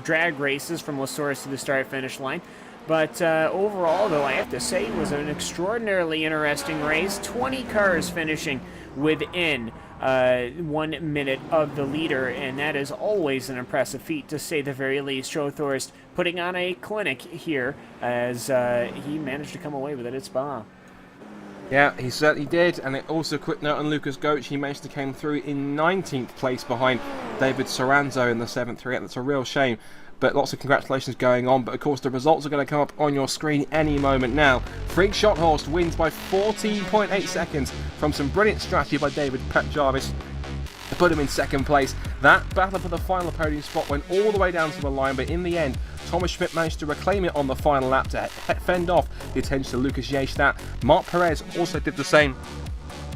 Speaker 2: drag races from La Source to the start-finish line. But overall, though, I have to say it was an extraordinarily interesting race. 20 cars finishing within 1 minute of the leader, and that is always an impressive feat, to say the very least. Shothorst putting on a clinic here as he managed to come away with it at Spa.
Speaker 1: Yeah, he certainly did, and also a quick note on Lucas Goetsch. He managed to come through in 19th place behind David Soranzo in the 7th3. That's a real shame, but lots of congratulations going on. But of course the results are going to come up on your screen any moment now. Freak Shot Horse wins by 14.8 seconds from some brilliant strategy by David Jarvis. to put him in second place. That battle for the final podium spot went all the way down to the line, but in the end, Thomas Schmidt managed to reclaim it on the final lap to fend off the attention of Lucas Jaestadt. Marc Perez also did the same.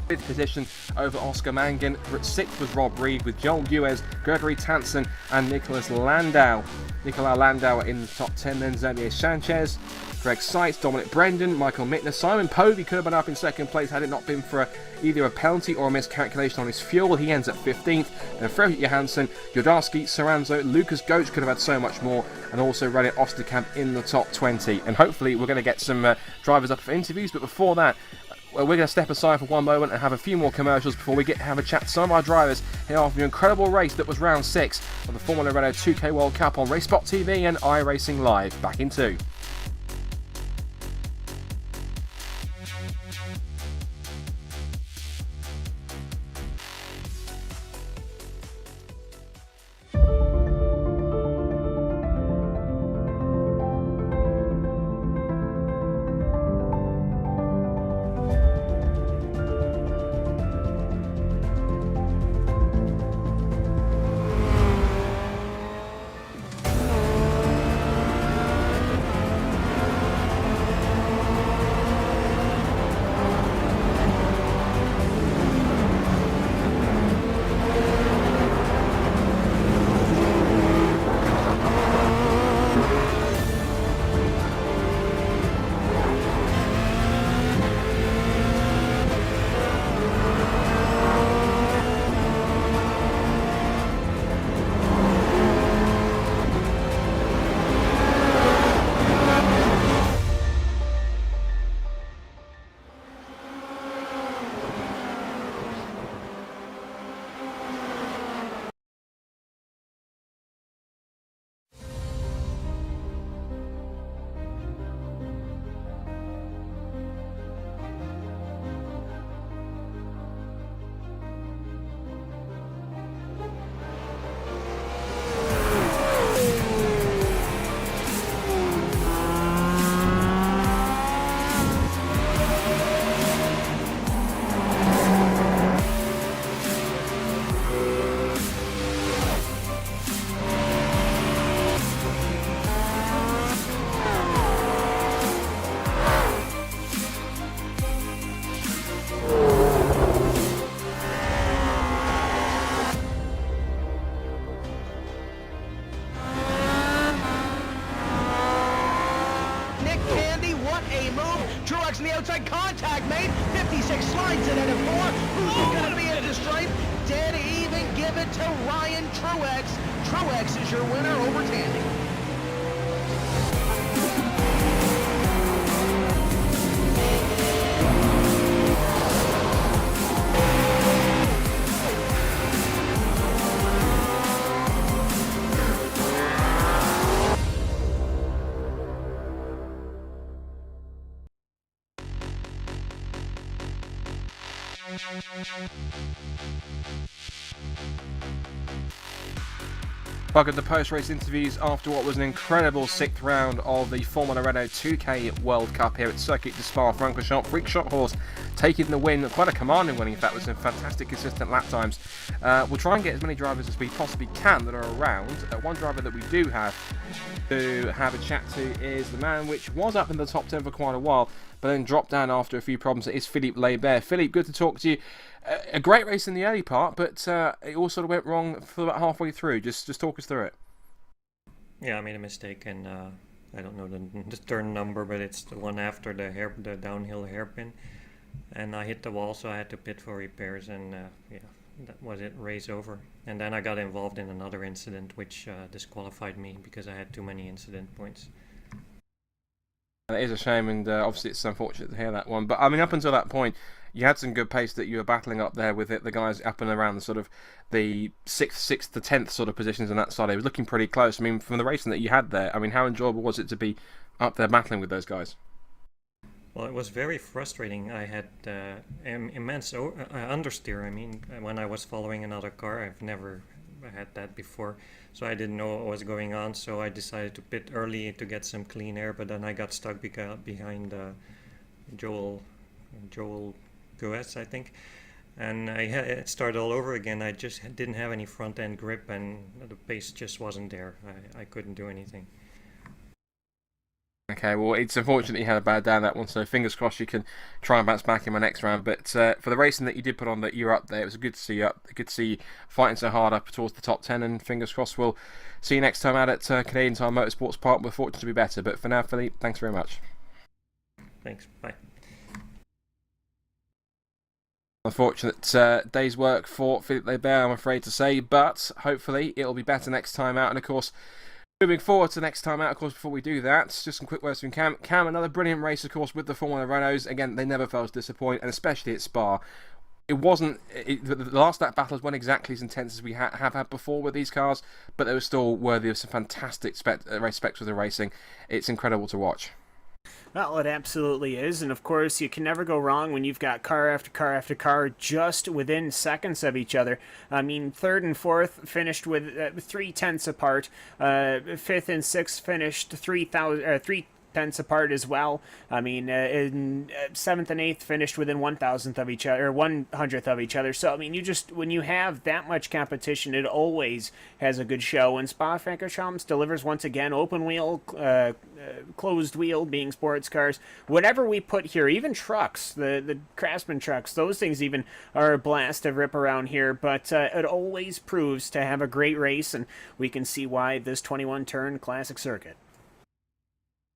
Speaker 1: Fifth position over Oscar Mangan. Sixth was Rob Reed with Joel Duez, Gregory Tanson and Nicolas Landau. Nicolau Landau in the top 10, then Xavier Sanchez, Greg Seitz, Dominic Brendan, Michael Mittner. Simon Povey could have been up in second place had it not been for either a penalty or a miscalculation on his fuel. He ends at 15th. Then Fredrik Johansson, Jordarski, Soranzo, Lucas Goetz could have had so much more, and also René Osterkamp in the top 20. And hopefully we're going to get some drivers up for interviews, but before that, we're going to step aside for one moment and have a few more commercials before we get to have a chat to some of our drivers here after the incredible race that was round 6 of the Formula Renault 2K World Cup on RaceSpotTV and iRacingLive. Back in 2.
Speaker 3: Outside contact made. 56 slides it into 4. Who's going to be into stripe? Dead even. Give it to Ryan Truex. Truex is your winner over Tandy.
Speaker 1: Welcome to post-race interviews after what was an incredible 6th round of the Formula Renault 2K World Cup here at Circuit de Spa-Francorchamps. Freak Shot Horse taking the win, quite a commanding win in fact, with some fantastic consistent lap times. We'll try and get as many drivers as we possibly can that are around. One driver that we do have to have a chat to is the man which was up in the top 10 for quite a while, but then dropped down after a few problems. It is Philippe Leibert. Philippe, good to talk to you. A great race in the early part, but it all sort of went wrong for about halfway through. Just talk us through it.
Speaker 4: Yeah, I made a mistake, and I don't know the turn number, but it's the one after the downhill hairpin, and I hit the wall, so I had to pit for repairs, and yeah, that was it. Race over. And then I got involved in another incident, which disqualified me because I had too many incident points.
Speaker 1: It is a shame, and obviously it's unfortunate to hear that one. But I mean, up until that point, you had some good pace that you were battling up there with it. The guys up and around the sort of the 6th to 10th sort of positions on that side. It was looking pretty close. I mean, from the racing that you had there, I mean, how enjoyable was it to be up there battling with those guys?
Speaker 4: Well, it was very frustrating. I had immense understeer. I mean, when I was following another car, I've never had that before, so I didn't know what was going on. So I decided to pit early to get some clean air, but then I got stuck behind Joel Goetz, I think. and it started all over again. I just didn't have any front end grip, and the pace just wasn't there. I couldn't do anything.
Speaker 1: Okay, well, it's unfortunate you had a bad day on that one, so fingers crossed you can try and bounce back in my next round. But for the racing that you did put on, that you're up there, it was good to see you up. Good to see you fighting so hard up towards the top 10, and fingers crossed we'll see you next time out at Canadian Tire Motorsports Park. We're fortunate to be better. But for now, Philippe, thanks very much.
Speaker 4: Thanks. Bye.
Speaker 1: Unfortunate day's work for Philippe Lebert, I'm afraid to say, but hopefully it'll be better next time out. And of course, moving forward to next time out, of course, before we do that, just some quick words from Cam. Cam, another brilliant race, of course, with the Formula Renaults. Again, they never fail to disappoint, and especially at Spa. It wasn't... the last lap battles weren't exactly as intense as we have had before with these cars, but they were still worthy of some fantastic race specs with the racing. It's incredible to watch.
Speaker 2: Well, it absolutely is, and of course you can never go wrong when you've got car after car after car just within seconds of each other. I mean, third and fourth finished with 3/10 apart. Fifth and sixth finished 3/10 apart as well. I mean, in seventh and eighth finished within 1,000th of each other, or 100th of each other. So I mean, when you have that much competition, it always has a good show. And Spa-Francorchamps delivers once again. Open wheel, closed wheel, being sports cars. Whatever we put here, even trucks, the Craftsman trucks, those things even are a blast to rip around here. But it always proves to have a great race, and we can see why this 21-turn classic circuit.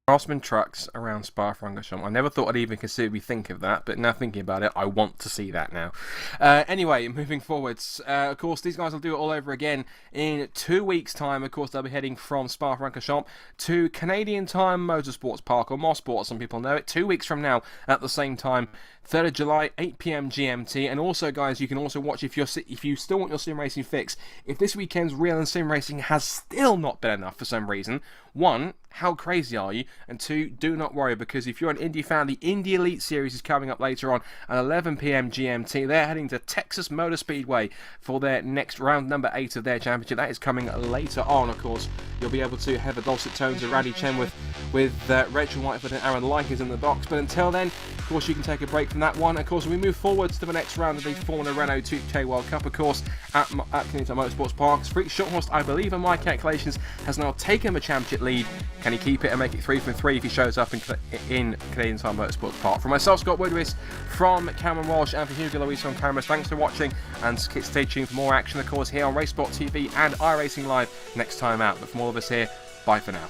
Speaker 1: Craftsman trucks around Spa-Francorchamps. I never thought I'd even consider think of that, but now thinking about it, I want to see that now. Anyway, moving forwards, of course, these guys will do it all over again in 2 weeks' time. Of course, they'll be heading from Spa-Francorchamps to Canadian Tire Motorsports Park, or Mosport, as some people know it, 2 weeks from now at the same time. 3rd of July, 8 PM GMT, and also, guys, you can also watch if you still want your sim racing fix. If this weekend's real and sim racing has still not been enough for some reason, 1, how crazy are you? And 2, do not worry, because if you're an Indy fan, the Indy Elite Series is coming up later on at 11 PM GMT. They're heading to Texas Motor Speedway for their next round number 8 of their championship. That is coming later on, of course. You'll be able to have the dulcet tones of Randy Chen with Rachel Whitefoot and Aaron Likers in the box. But until then, of course, you can take a break from that one. Of course, we move forwards to the next round of the Formula Renault 2K World Cup, of course, at Canadian Tire Motorsports Park. Freak Shorthorse, I believe, in my calculations, has now taken the championship lead. Can he keep it and make it 3 from 3 if he shows up in Canadian Tire Motorsports Park? From myself, Scott Woodwis, from Cameron Walsh, and from Hugo Luis on cameras, thanks for watching, and stay tuned for more action, of course, here on RaceSpotTV and iRacingLive next time out. But from all of us here, bye for now.